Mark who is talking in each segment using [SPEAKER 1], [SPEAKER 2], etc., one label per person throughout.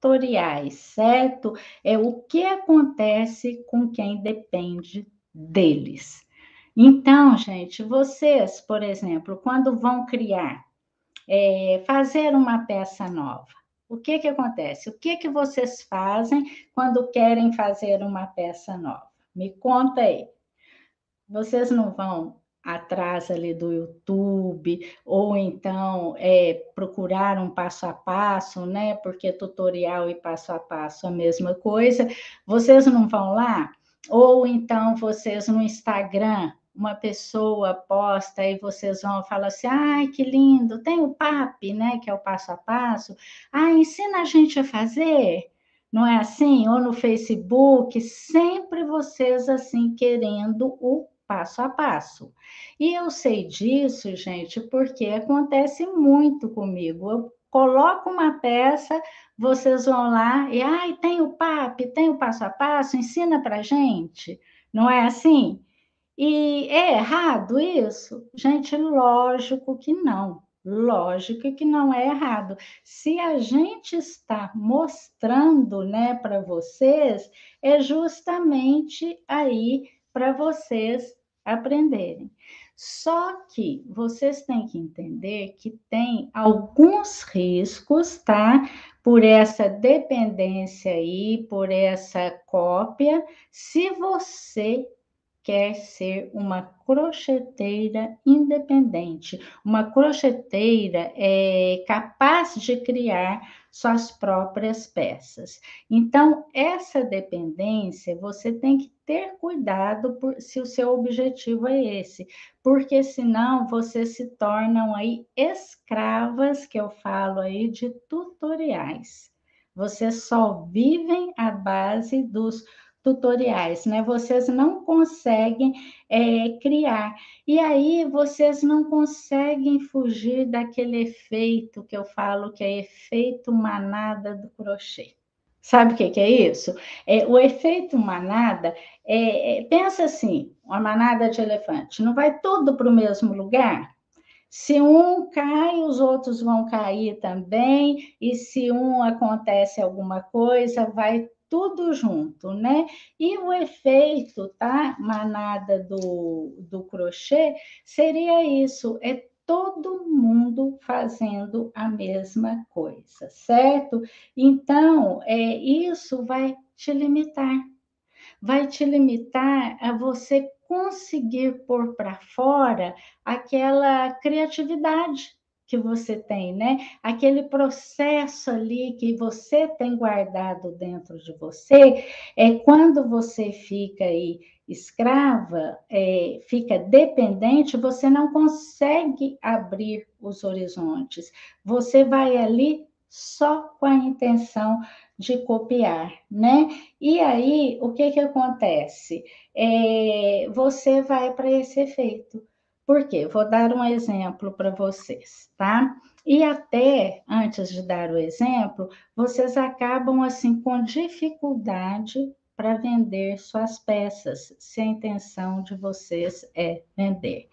[SPEAKER 1] tutoriais, certo? É o que acontece com quem depende deles. Então, gente, vocês, por exemplo, quando vão criar, fazer uma peça nova, o que que acontece? O que que vocês fazem quando querem fazer uma peça nova? Me conta aí. Vocês não vão atrás ali do YouTube, ou então procurar um passo a passo, né? Porque tutorial e passo a passo é a mesma coisa. Vocês não vão lá? Ou então vocês no Instagram, uma pessoa posta e vocês vão falar assim: ai, que lindo, tem o PAP, né? Que é o passo a passo. Ah, ensina a gente a fazer. Não é assim? Ou no Facebook, sempre vocês assim querendo o passo a passo. E eu sei disso, gente, porque acontece muito comigo. Eu coloco uma peça, vocês vão lá e, ai, tem o PAP, tem o passo a passo, ensina para gente. Não é assim? E é errado isso? Gente, lógico que não. Lógico que não é errado. Se a gente está mostrando, né, para vocês, é justamente aí para vocês aprenderem. Só que vocês têm que entender que tem alguns riscos, tá? Por essa dependência aí, por essa cópia, se você quer ser uma crocheteira independente, uma crocheteira capaz de criar suas próprias peças. Então, essa dependência, você tem que ter cuidado se o seu objetivo é esse, porque senão vocês se tornam aí escravas, que eu falo aí, de tutoriais. Vocês só vivem à base dos tutoriais, né? Vocês não conseguem criar. E aí vocês não conseguem fugir daquele efeito que eu falo que é efeito manada do crochê. Sabe o que, que é isso? O efeito manada, pensa assim, uma manada de elefante, não vai tudo para o mesmo lugar? Se um cai, os outros vão cair também, e se um acontece alguma coisa, vai tudo junto, né? E o efeito, tá? Manada do crochê seria isso, é todo mundo fazendo a mesma coisa, certo? Então, isso vai te limitar a você conseguir pôr para fora aquela criatividade que você tem, né? Aquele processo ali que você tem guardado dentro de você, quando você fica aí escrava, fica dependente, você não consegue abrir os horizontes. Você vai ali só com a intenção de copiar, né? E aí, o que que acontece? Você vai para esse efeito. Por quê? Vou dar um exemplo para vocês, tá? E até antes de dar o exemplo, vocês acabam assim com dificuldade para vender suas peças, se a intenção de vocês é vender.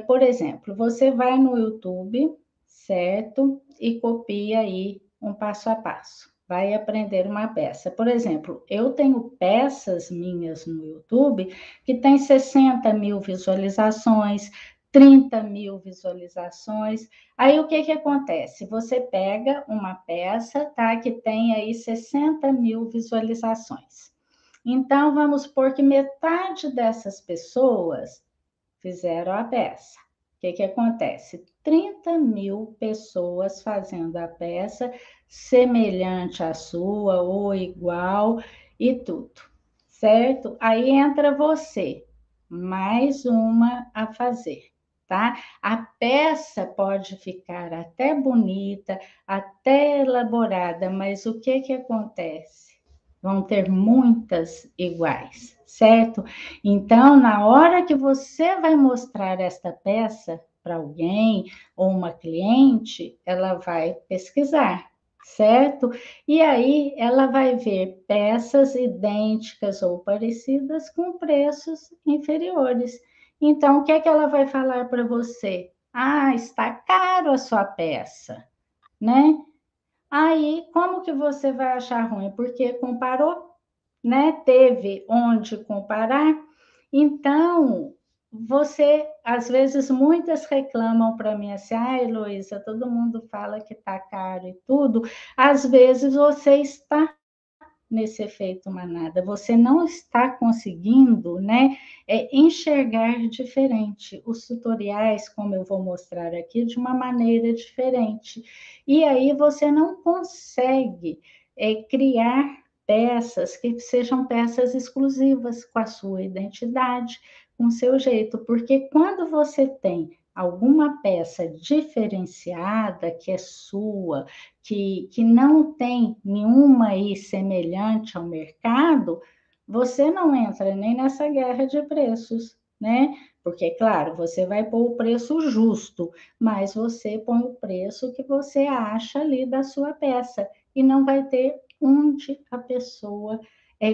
[SPEAKER 1] Por exemplo, você vai no YouTube, certo? E copia aí um passo a passo. Vai aprender uma peça. Por exemplo, eu tenho peças minhas no YouTube que tem 60 mil visualizações, 30 mil visualizações. Aí o que que acontece? Você pega uma peça, tá? Que tem aí 60 mil visualizações. Então, vamos supor que metade dessas pessoas fizeram a peça. O que que acontece? 30 mil pessoas fazendo a peça semelhante à sua ou igual e tudo, certo? Aí entra você, mais uma a fazer, tá? A peça pode ficar até bonita, até elaborada, mas o que que acontece? Vão ter muitas iguais, certo? Então, na hora que você vai mostrar esta peça para alguém ou uma cliente, ela vai pesquisar, certo? E aí ela vai ver peças idênticas ou parecidas com preços inferiores. Então, o que é que ela vai falar para você? Ah, está caro a sua peça, né? Ah, Aí, como que você vai achar ruim? Porque comparou, né? Teve onde comparar. Então, você, às vezes, muitas reclamam para mim assim, ah, Heloísa, todo mundo fala que tá caro e tudo. Às vezes você está nesse efeito manada. Você não está conseguindo, né, enxergar diferente os tutoriais, como eu vou mostrar aqui, de uma maneira diferente. E aí você não consegue criar peças que sejam peças exclusivas com a sua identidade, com o seu jeito, porque quando você tem alguma peça diferenciada que é sua, que não tem nenhuma aí semelhante ao mercado, você não entra nem nessa guerra de preços, né? Porque, claro, você vai pôr o preço justo, mas você põe o preço que você acha ali da sua peça e não vai ter onde a pessoa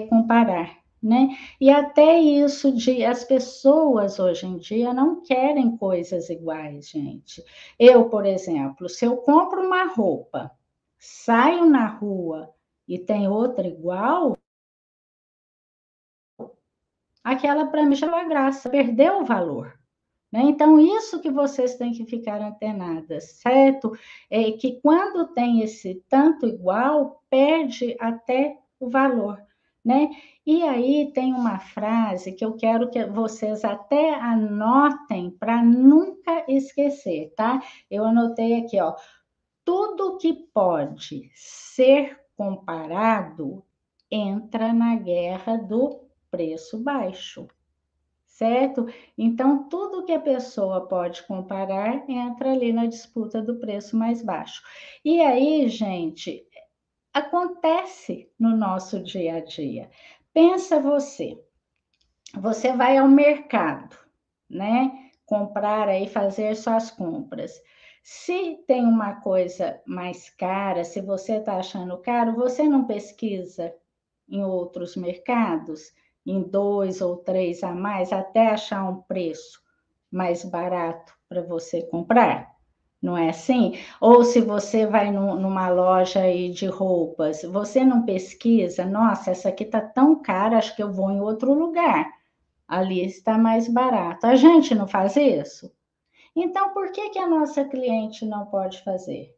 [SPEAKER 1] comparar, né? E até isso de as pessoas hoje em dia não querem coisas iguais, gente. Eu, por exemplo, se eu compro uma roupa, saio na rua e tem outra igual, aquela para mim já não é graça, perdeu o valor. Né? Então, isso que vocês têm que ficar antenadas, certo? É que quando tem esse tanto igual, perde até o valor, né? E aí tem uma frase que eu quero que vocês até anotem para nunca esquecer, tá? Eu anotei aqui, ó. Tudo que pode ser comparado entra na guerra do preço baixo, certo? Então, tudo que a pessoa pode comparar entra ali na disputa do preço mais baixo. E aí, gente, acontece no nosso dia a dia. Pensa você vai ao mercado, né? Comprar aí, fazer suas compras. Se tem uma coisa mais cara, se você está achando caro, você não pesquisa em outros mercados, em 2 ou 3 a mais, até achar um preço mais barato para você comprar? Não é assim? Ou se você vai numa loja aí de roupas, você não pesquisa, nossa, essa aqui tá tão cara, acho que eu vou em outro lugar. Ali está mais barato. A gente não faz isso? Então, por que a nossa cliente não pode fazer?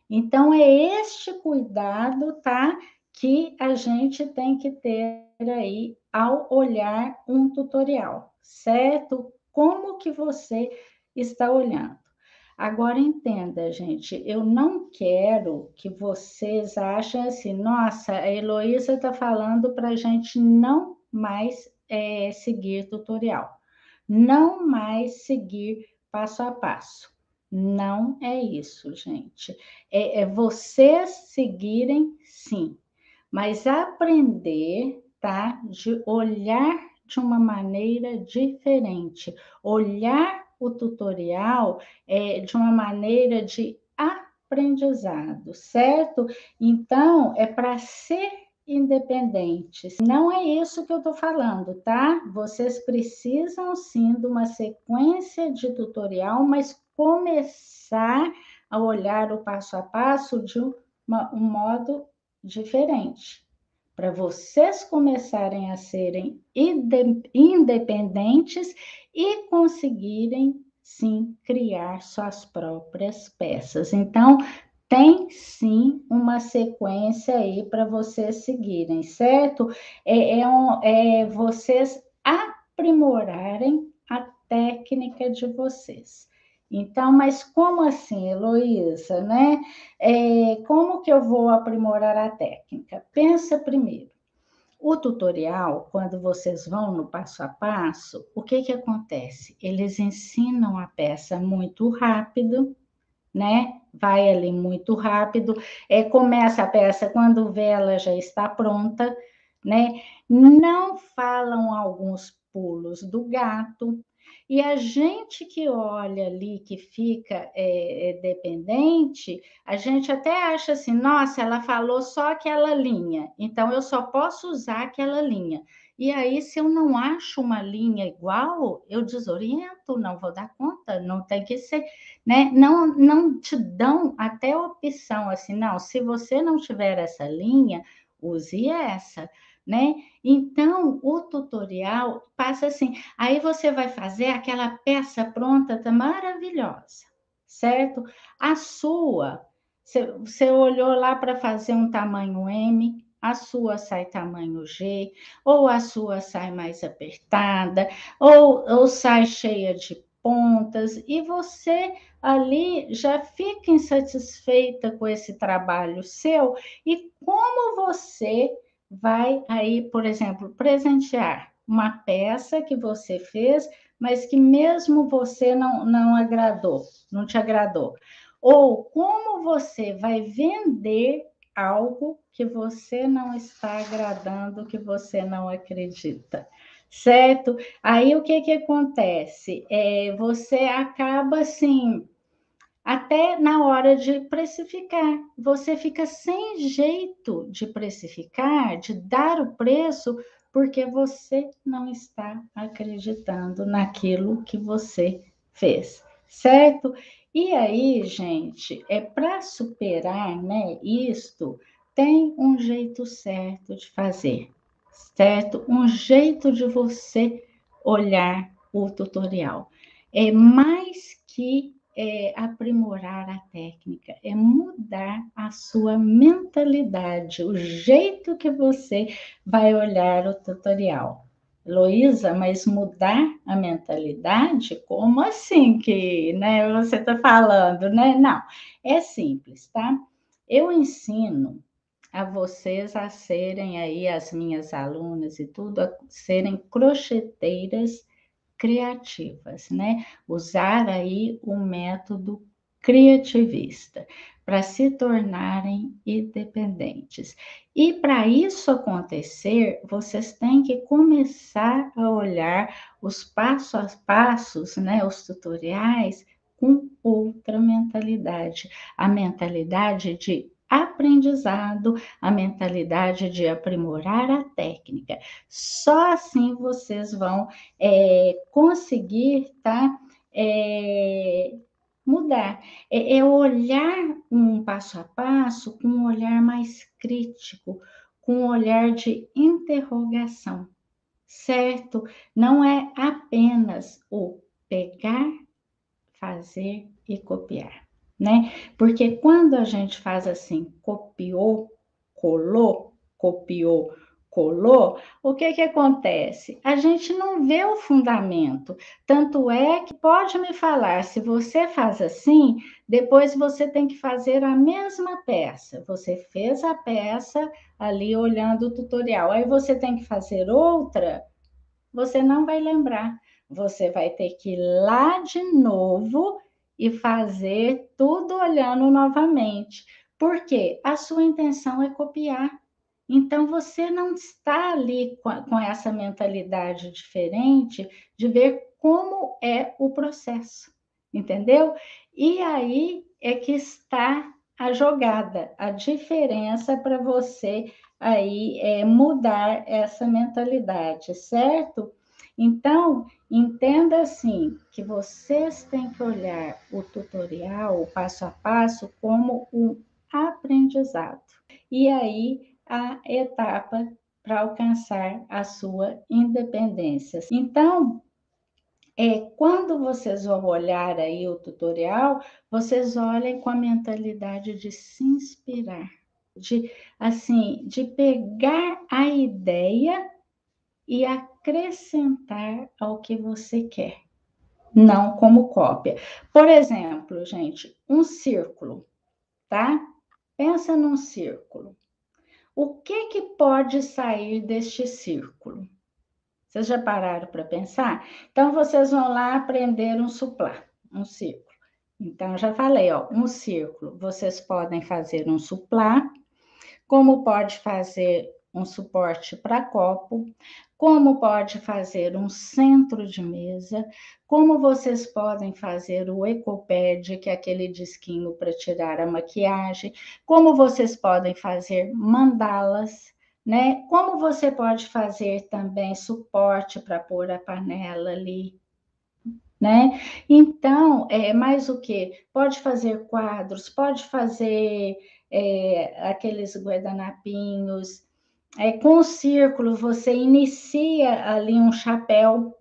[SPEAKER 1] Então, é este cuidado, tá? Que a gente tem que ter aí ao olhar um tutorial, certo? Como que você está olhando? Agora entenda, gente, eu não quero que vocês achem assim, nossa, a Heloísa está falando para a gente não mais seguir tutorial, não mais seguir passo a passo. Não é isso, gente. É vocês seguirem, sim, mas aprender, tá? De olhar de uma maneira diferente, olhar o tutorial de uma maneira de aprendizado, certo? Então, é para ser independentes. Não é isso que eu estou falando, tá? Vocês precisam sim de uma sequência de tutorial, mas começar a olhar o passo a passo de um modo diferente. Para vocês começarem a serem independentes e conseguirem, sim, criar suas próprias peças. Então, tem sim uma sequência aí para vocês seguirem, certo? Vocês aprimorarem a técnica de vocês. Então, mas como assim, Heloísa, né? Como que eu vou aprimorar a técnica? Pensa primeiro. O tutorial, quando vocês vão no passo a passo, o que que acontece? Eles ensinam a peça muito rápido, né? Vai ali muito rápido. Começa a peça, quando vê ela já está pronta, né? Não falam alguns pulos do gato. E a gente que olha ali, que fica dependente, a gente até acha assim, nossa, ela falou só aquela linha, então eu só posso usar aquela linha. E aí, se eu não acho uma linha igual, eu desoriento, não vou dar conta, não tem que ser, né? Não te dão até opção assim, não, se você não tiver essa linha, use essa, né? Então, o tutorial passa assim, aí você vai fazer aquela peça pronta, tá maravilhosa, certo? A sua, você olhou lá para fazer um tamanho M, a sua sai tamanho G, ou a sua sai mais apertada, ou sai cheia de pontas, e você ali já fica insatisfeita com esse trabalho seu, e como você vai aí, por exemplo, presentear uma peça que você fez, mas que mesmo você não agradou, não te agradou. Ou como você vai vender algo que você não está agradando, que você não acredita, certo? Aí o que acontece? Você acaba assim, até na hora de precificar, você fica sem jeito de precificar, de dar o preço, porque você não está acreditando naquilo que você fez, certo? E aí, gente, para superar, né, isto, tem um jeito certo de fazer, certo? Um jeito de você olhar o tutorial. É mais que aprimorar a técnica, é mudar a sua mentalidade, o jeito que você vai olhar o tutorial. Heloísa, mas mudar a mentalidade? Como assim que, né, você está falando, né? Não, é simples, tá? Eu ensino a vocês a serem aí, as minhas alunas e tudo, a serem crocheteiras criativas, né? Usar aí o método criativista para se tornarem independentes. E para isso acontecer, vocês têm que começar a olhar os passo a passos, né, os tutoriais com outra mentalidade, a mentalidade de aprendizado, a mentalidade de aprimorar a técnica. Só assim vocês vão conseguir, tá? Mudar. É olhar um passo a passo com um olhar mais crítico, com um olhar de interrogação, certo? Não é apenas o pegar, fazer e copiar, né? Porque quando a gente faz assim, copiou, colou, o que acontece? A gente não vê o fundamento. Tanto é que pode me falar, se você faz assim, depois você tem que fazer a mesma peça. Você fez a peça ali olhando o tutorial, aí você tem que fazer outra, você não vai lembrar. Você vai ter que ir lá de novo e fazer tudo olhando novamente. Porque a sua intenção é copiar. Então, você não está ali com essa mentalidade diferente de ver como é o processo, entendeu? E aí é que está a jogada, a diferença para você aí mudar essa mentalidade, certo? Então, entenda assim, que vocês têm que olhar o tutorial, o passo a passo, como um aprendizado. E aí, a etapa para alcançar a sua independência. Então, quando vocês vão olhar aí o tutorial, vocês olhem com a mentalidade de se inspirar, de assim, de pegar a ideia e acrescentar ao que você quer, não como cópia. Por exemplo, gente, um círculo, tá? Pensa num círculo. O que pode sair deste círculo? Vocês já pararam para pensar? Então, vocês vão lá aprender um suplá, um círculo. Então, já falei, ó, um círculo. Vocês podem fazer um suplá, como pode fazer um suporte para copo, como pode fazer um centro de mesa, como vocês podem fazer o ecopad, que é aquele disquinho para tirar a maquiagem, como vocês podem fazer mandalas, né? Como você pode fazer também suporte para pôr a panela ali, né? Então, mais o que? Pode fazer quadros, pode fazer aqueles guardanapinhos. Com o círculo, você inicia ali um chapéu,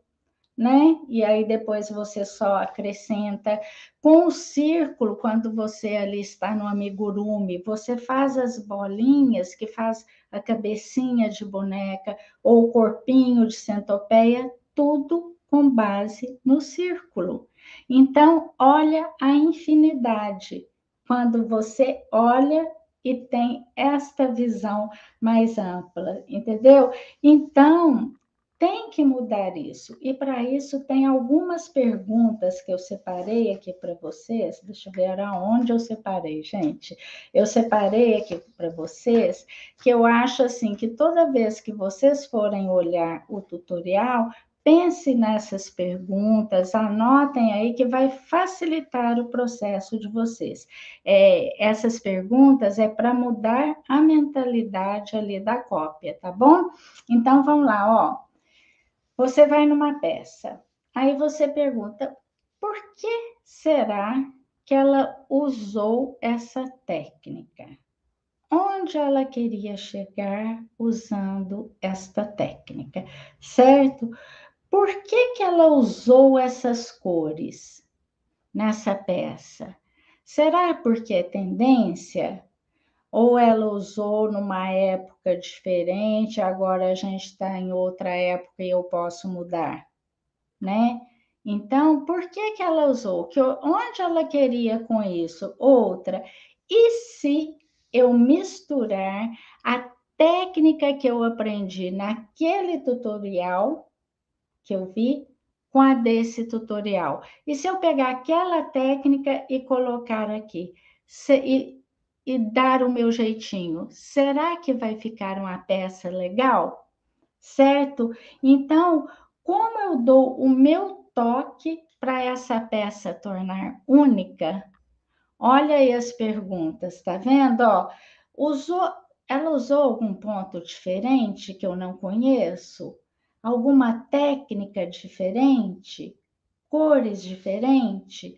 [SPEAKER 1] né? E aí depois você só acrescenta. Com o círculo, quando você ali está no amigurumi, você faz as bolinhas que faz a cabecinha de boneca ou o corpinho de centopeia, tudo com base no círculo. Então, olha a infinidade. Quando você olha e tem esta visão mais ampla, entendeu? Então, tem que mudar isso. E para isso tem algumas perguntas que eu separei aqui para vocês. Deixa eu ver aonde eu separei, gente. Eu separei aqui para vocês que eu acho assim que toda vez que vocês forem olhar o tutorial, pense nessas perguntas, anotem aí que vai facilitar o processo de vocês. Essas perguntas é para mudar a mentalidade ali da cópia, tá bom? Então vamos lá, ó. Você vai numa peça, aí você pergunta, por que será que ela usou essa técnica? Onde ela queria chegar usando esta técnica, certo? Por que que ela usou essas cores nessa peça? Será porque é tendência? Ou ela usou numa época diferente, agora a gente está em outra época e eu posso mudar, né? Então, por que que ela usou? Onde ela queria com isso? Outra. E se eu misturar a técnica que eu aprendi naquele tutorial que eu vi com a desse tutorial? E se eu pegar aquela técnica e colocar aqui? E dar o meu jeitinho, será que vai ficar uma peça legal? Certo? Então, como eu dou o meu toque para essa peça tornar única? Olha aí as perguntas, tá vendo? Ó, usou, ela usou algum ponto diferente que eu não conheço? Alguma técnica diferente? Cores diferentes?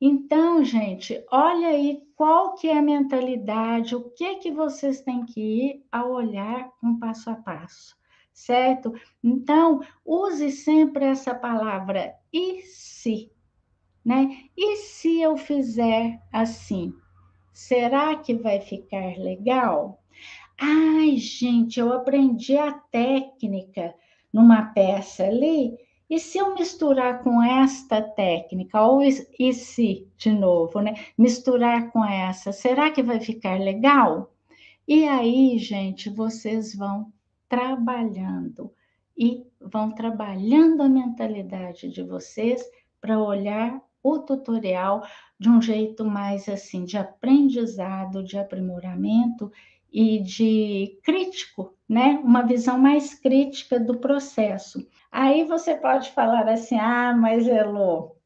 [SPEAKER 1] Então, gente, olha aí qual que é a mentalidade, o que que vocês têm que ir a olhar um passo a passo, certo? Então, use sempre essa palavra e se, né? E se eu fizer assim, será que vai ficar legal? Ai, gente, eu aprendi a técnica numa peça ali, e se eu misturar com esta técnica, ou e se, de novo, né? Misturar com essa, será que vai ficar legal? E aí, gente, vocês vão trabalhando e vão trabalhando a mentalidade de vocês para olhar o tutorial de um jeito mais assim, de aprendizado, de aprimoramento e de crítico, né? Uma visão mais crítica do processo. Aí você pode falar assim: ah, mas Elô,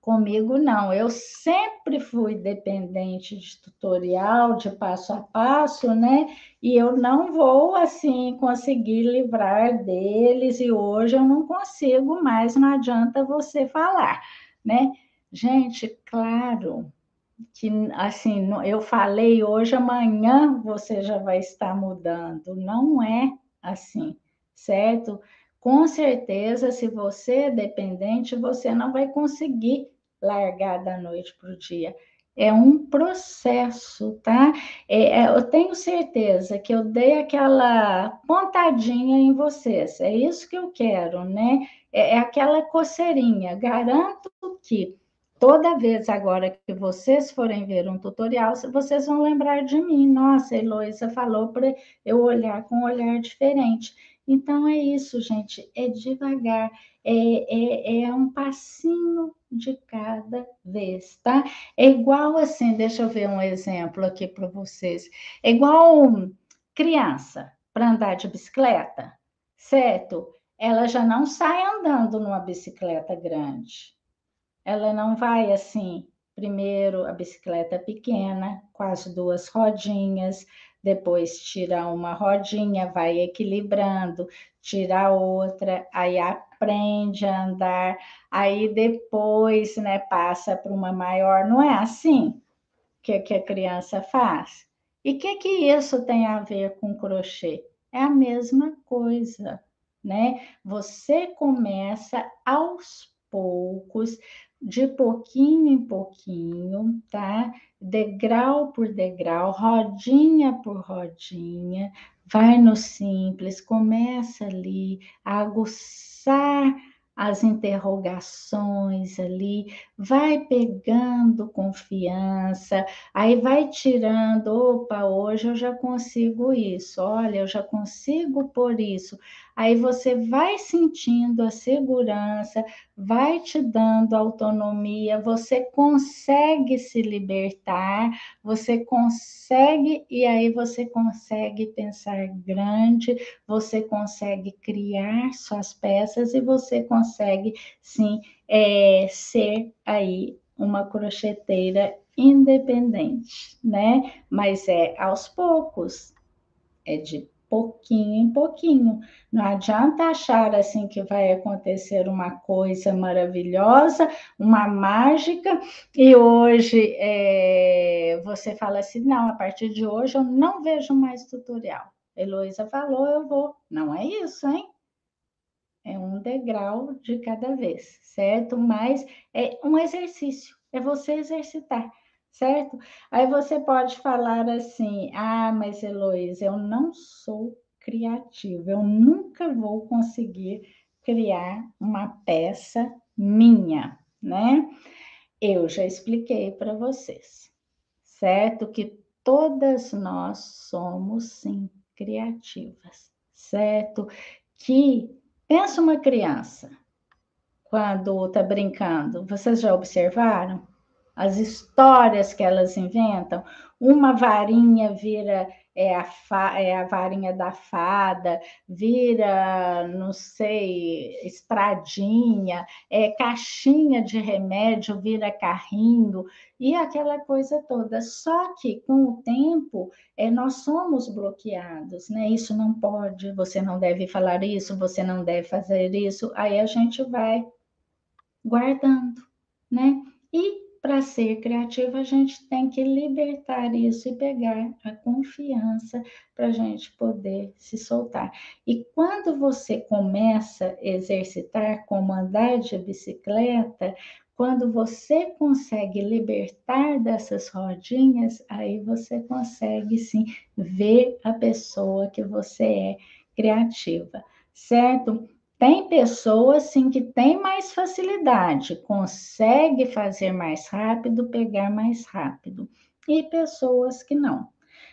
[SPEAKER 1] comigo não, eu sempre fui dependente de tutorial, de passo a passo, né? E eu não vou assim conseguir livrar deles, e hoje eu não consigo mais, não adianta você falar, né? Gente, claro que assim, eu falei hoje, amanhã você já vai estar mudando. Não é assim, certo? Com certeza, se você é dependente, você não vai conseguir largar da noite para o dia. É um processo, tá? Eu tenho certeza que eu dei aquela pontadinha em vocês. É isso que eu quero, né? É aquela coceirinha. Garanto que toda vez agora que vocês forem ver um tutorial, vocês vão lembrar de mim. Nossa, a Heloísa falou para eu olhar com um olhar diferente. Então é isso, gente, é devagar, é um passinho de cada vez, tá? É igual assim, deixa eu ver um exemplo aqui para vocês. É igual criança para andar de bicicleta, certo? Ela já não sai andando numa bicicleta grande. Ela não vai assim, primeiro a bicicleta pequena, com as duas rodinhas, depois tira uma rodinha, vai equilibrando, tira outra, aí aprende a andar, aí depois, né, passa para uma maior. Não é assim que a criança faz? E o que isso tem a ver com crochê? É a mesma coisa, né? Você começa aos poucos, de pouquinho em pouquinho, tá? Degrau por degrau, rodinha por rodinha, vai no simples, começa ali a aguçar as interrogações ali, vai pegando confiança, aí vai tirando, opa, hoje eu já consigo isso, olha, eu já consigo por isso. Aí você vai sentindo a segurança, vai te dando autonomia, você consegue se libertar, você consegue, e aí você consegue pensar grande, você consegue criar suas peças e você consegue, sim, ser aí uma crocheteira independente, né? Mas é aos poucos, é de pouquinho em pouquinho. Não adianta achar assim que vai acontecer uma coisa maravilhosa, uma mágica, e hoje você fala assim, não, a partir de hoje eu não vejo mais tutorial. Heloísa falou, eu vou. Não é isso, hein? É um degrau de cada vez, certo? Mas é um exercício, é você exercitar, certo? Aí você pode falar assim: ah, mas Heloísa, eu não sou criativa, eu nunca vou conseguir criar uma peça minha, né? Eu já expliquei para vocês, certo? Que todas nós somos, sim, criativas, certo? Que pensa uma criança quando está brincando, vocês já observaram? As histórias que elas inventam, uma varinha vira a varinha da fada, vira, não sei, estradinha, caixinha de remédio vira carrinho, e aquela coisa toda. Só que com o tempo nós somos bloqueados, né? Isso não pode, você não deve falar isso, você não deve fazer isso, aí a gente vai guardando, né? E para ser criativa, a gente tem que libertar isso e pegar a confiança para a gente poder se soltar. E quando você começa a exercitar como andar de bicicleta, quando você consegue libertar dessas rodinhas, aí você consegue sim ver a pessoa que você é criativa, certo? Tem pessoas sim que têm mais facilidade, consegue fazer mais rápido, pegar mais rápido, e pessoas que não.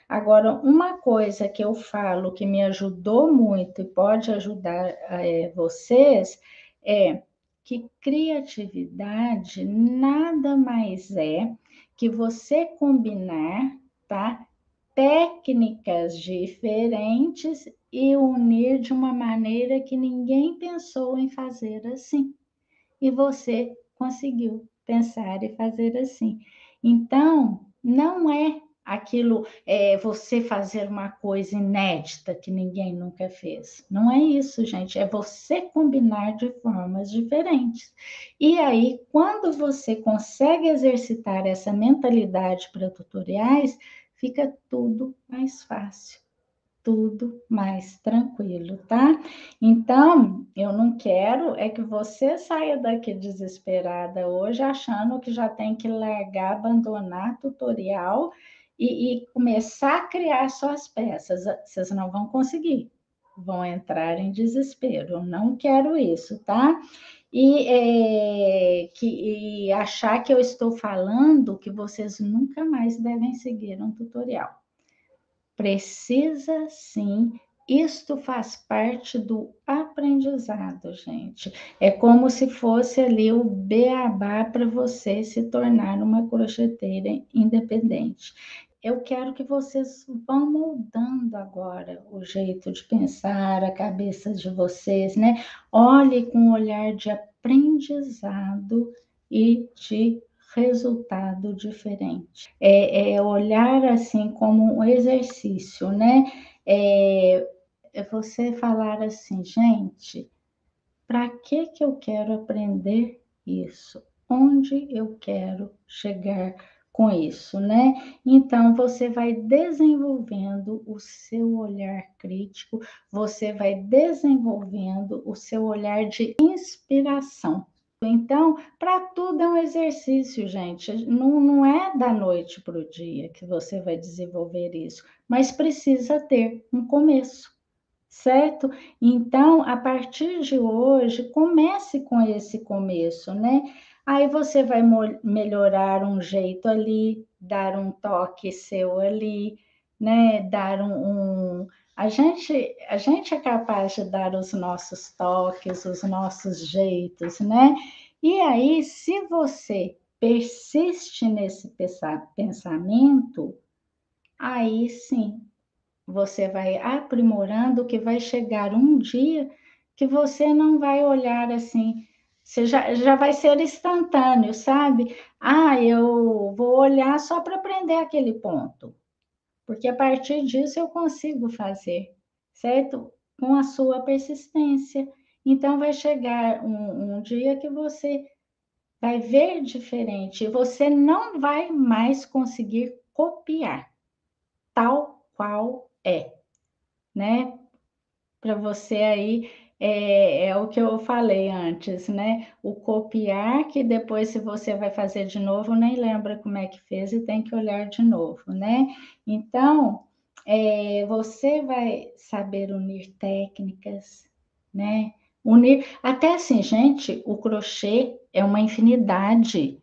[SPEAKER 1] Agora, uma coisa que eu falo que me ajudou muito e pode ajudar vocês é que criatividade nada mais é que você combinar, tá? Técnicas diferentes e unir de uma maneira que ninguém pensou em fazer assim. E você conseguiu pensar e fazer assim. Então, não é aquilo, você fazer uma coisa inédita que ninguém nunca fez. Não é isso, gente. É você combinar de formas diferentes. E aí, quando você consegue exercitar essa mentalidade para tutoriais, fica tudo mais fácil, tudo mais tranquilo, tá? Então, eu não quero que você saia daqui desesperada hoje, achando que já tem que largar, abandonar tutorial e começar a criar suas peças. Vocês não vão conseguir, vão entrar em desespero. Eu não quero isso, tá? E achar que eu estou falando que vocês nunca mais devem seguir um tutorial. Precisa sim, isto faz parte do aprendizado, gente. É como se fosse ali o beabá para você se tornar uma crocheteira independente. Eu quero que vocês vão moldando agora o jeito de pensar, a cabeça de vocês, né? Olhe com um olhar de aprendizado e de resultado diferente. É olhar assim como um exercício, né? É você falar assim, gente, para que eu quero aprender isso? Onde eu quero chegar com isso, né? Então, você vai desenvolvendo o seu olhar crítico, você vai desenvolvendo o seu olhar de inspiração. Então, para tudo é um exercício, gente. Não é da noite para o dia que você vai desenvolver isso, mas precisa ter um começo, certo? Então, a partir de hoje, comece com esse começo, né? Aí você vai melhorar um jeito ali, dar um toque seu ali, né? Dar a gente é capaz de dar os nossos toques, os nossos jeitos, né? E aí, se você persiste nesse pensamento, aí sim você vai aprimorando, que vai chegar um dia que você não vai olhar assim, você já vai ser instantâneo, sabe? Ah, eu vou olhar só para aprender aquele ponto, porque a partir disso eu consigo fazer, certo? Com a sua persistência. Então vai chegar um dia que você vai ver diferente, você não vai mais conseguir copiar tal qual é, né? Para você aí é o que eu falei antes, né? O copiar, que depois, se você vai fazer de novo, nem lembra como é que fez e tem que olhar de novo, né? Então, você vai saber unir técnicas, né? Unir, até assim, gente, o crochê é uma infinidade.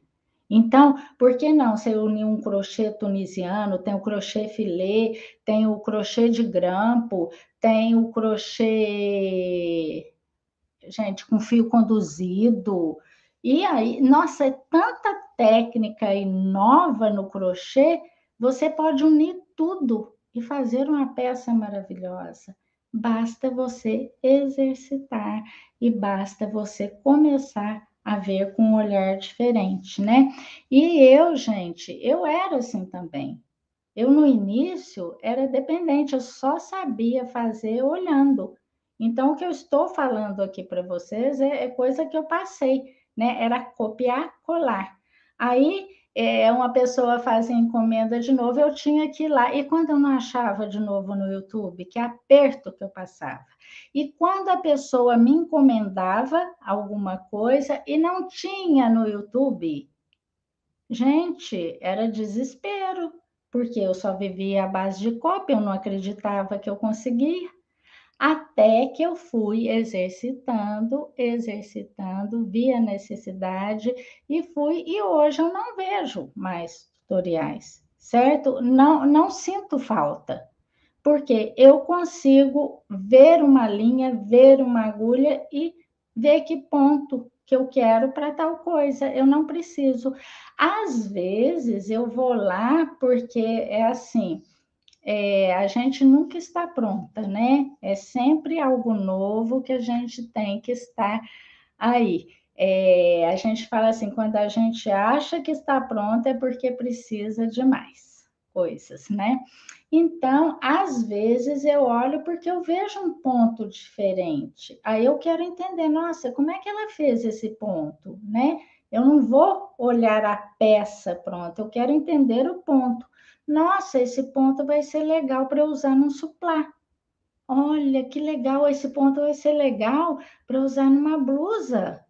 [SPEAKER 1] Então, por que não você unir um crochê tunisiano, tem o crochê filê, tem o crochê de grampo, tem o crochê, gente, com fio conduzido. E aí, nossa, é tanta técnica e nova no crochê, você pode unir tudo e fazer uma peça maravilhosa. Basta você exercitar e basta você começar a ver com um olhar diferente, né? E eu, gente, eu era assim também. Eu, no início, era dependente, eu só sabia fazer olhando. Então, o que eu estou falando aqui para vocês é coisa que eu passei, né? Era copiar, colar. Aí, uma pessoa fazia encomenda de novo, eu tinha que ir lá. E quando eu não achava de novo no YouTube, que aperto que eu passava. E quando a pessoa me encomendava alguma coisa e não tinha no YouTube, gente, era desespero, porque eu só vivia à base de cópia, eu não acreditava que eu conseguia, até que eu fui exercitando, exercitando, vi a necessidade e fui, e hoje eu não vejo mais tutoriais, certo? Não sinto falta, porque eu consigo ver uma linha, ver uma agulha e ver que ponto que eu quero para tal coisa. Eu não preciso. Às vezes eu vou lá porque é assim, a gente nunca está pronta, né? É sempre algo novo que a gente tem que estar aí. A gente fala assim, quando a gente acha que está pronta é porque precisa de mais coisas, né? Então, às vezes eu olho porque eu vejo um ponto diferente. Aí eu quero entender, nossa, como é que ela fez esse ponto, né? Eu não vou olhar a peça pronta, eu quero entender o ponto. Nossa, esse ponto vai ser legal para eu usar num suplá. Olha, que legal, esse ponto vai ser legal para usar numa blusa.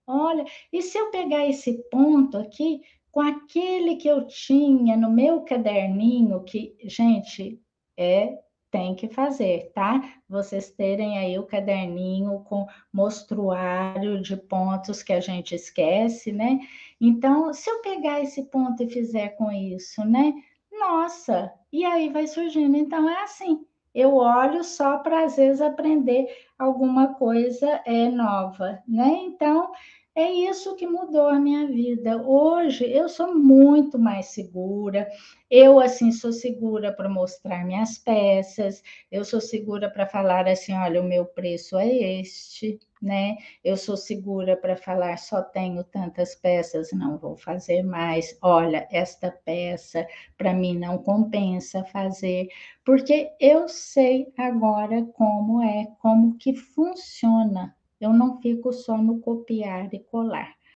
[SPEAKER 1] Olha, e se eu pegar esse ponto aqui com aquele que eu tinha no meu caderninho, que, gente, é, tem que fazer, tá? Vocês terem aí o caderninho com mostruário de pontos que a gente esquece, né? Então, se eu pegar esse ponto e fizer com isso, né? Nossa, e aí vai surgindo. Então, é assim. Eu olho só para, às vezes, aprender alguma coisa nova, né? Então, É isso que mudou a minha vida. Hoje eu sou muito mais segura. Eu assim sou segura para mostrar minhas peças. Eu sou segura para falar assim, olha, o meu preço é este, né? Eu sou segura para falar só tenho tantas peças, não vou fazer mais. Olha, esta peça para mim não compensa fazer, porque eu sei agora como é, como que funciona. Eu não fico só no copiar e colar.